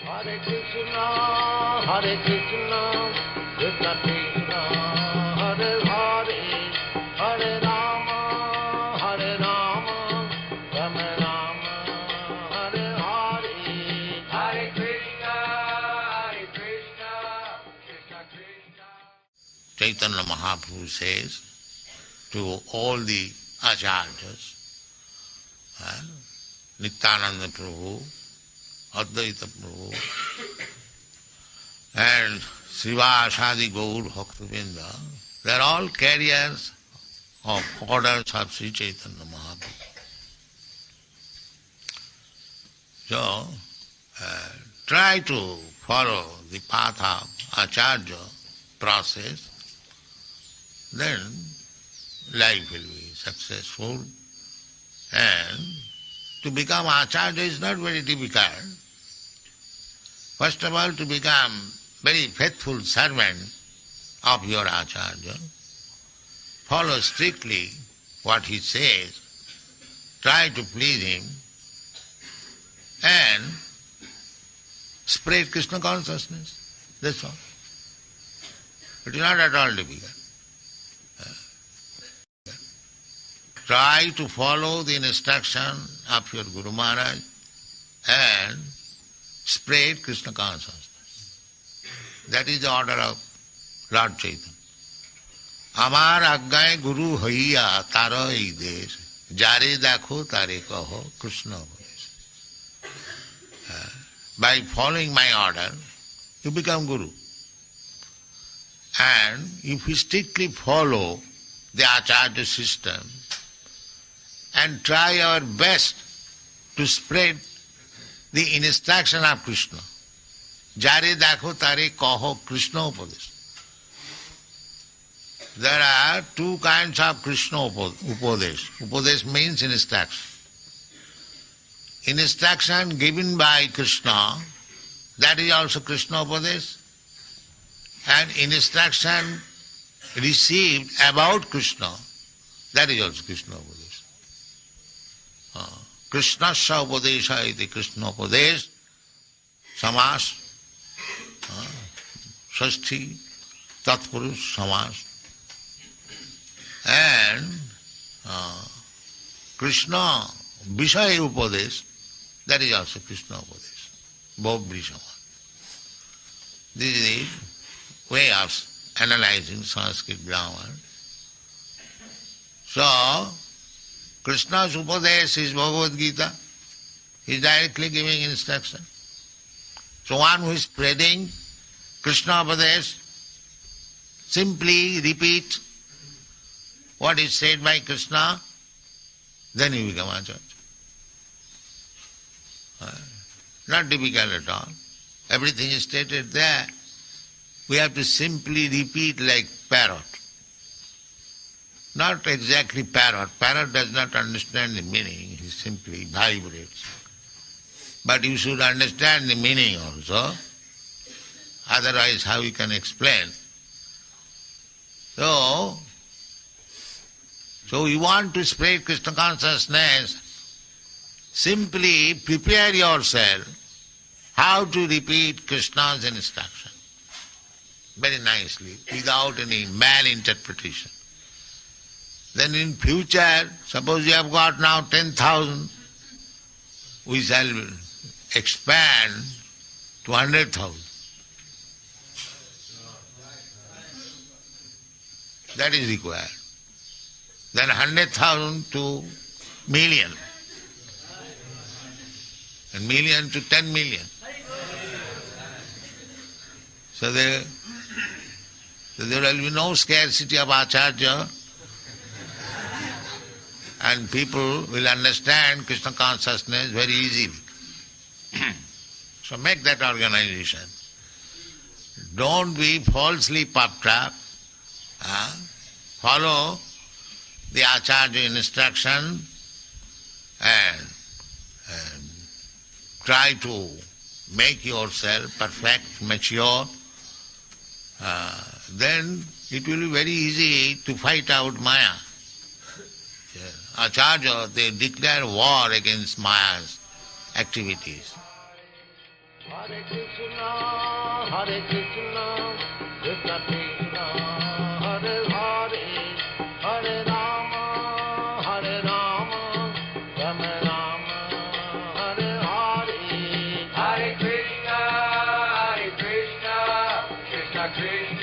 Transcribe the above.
Hare Krishna, Hare Krishna, Krishna Krishna, Hare Hare, Hare Rama, Rama Rama, Hare Hare, Hare Krishna, Krishna Krishna. Chaitanya Mahaprabhu says to all the acharyas, Nityananda Prabhu, Advaita Prabhu, and Srivasadi Gaur Bhaktivinoda, they are all carriers of orders of Sri Chaitanya Mahaprabhu. So, try to follow the path of Acharya process, then life will be successful. And to become Acharya is not very difficult. First of all, to become very faithful servant of your Acharya, follow strictly what he says, try to please him, and spread Krishna consciousness. That's all. It is not at all difficult. Try to follow the instruction of your Guru Maharaj and spread Krishna consciousness. That is the order of Lord Chaitanya. Amar aggaye guru hoiya taro ei desh, jare dakho tare kaho Krishna upadesh. By following my order, you become Guru. And if we strictly follow the Acharya system and try our best to spread the instruction of Krishna, jare dakho tare kaho Krishna upadesh. There are two kinds of Krishna upadesh. Upadesh means instruction. Instruction given by Krishna, that is also Krishna upadesh. And instruction received about Krishna, that is also Krishna upadesh. Krishnasya upadesha iti Krishna upadesh, samas, shashti, tatpurush, samas. And Krishna Vishaya upadesh, that is also Krishna upadesh, Bhavri samas. This is the way of analyzing Sanskrit grammar. So, Krishna's upadesh is Bhagavad Gita. He is directly giving instruction. So one who is spreading Krishna upadesh, simply repeat what is said by Krishna, then you become Acharya. Not difficult at all. Everything is stated there. We have to simply repeat like parrot. Not exactly parrot. Parrot does not understand the meaning. He simply vibrates. But you should understand the meaning also. Otherwise, how you can explain? So you want to spread Krishna consciousness, simply prepare yourself how to repeat Krishna's instruction very nicely, without any malinterpretation. Then in future, suppose you have got now 10,000, we shall expand to 100,000. That is required. Then 100,000 to million, and million to 10 million. So there will be no scarcity of Acharya, and people will understand Krishna consciousness very easily. So make that organization. Don't be falsely puffed up. Follow the Acharya instruction and try to make yourself perfect, mature. Then it will be very easy to fight out Maya. Acharya, they declare war against Maya's activities. Hare Krishna, Krishna Krishna, Hare Hare, Hare Rama, Rama Rama, Hare Hare. Hare Krishna, Krishna Krishna.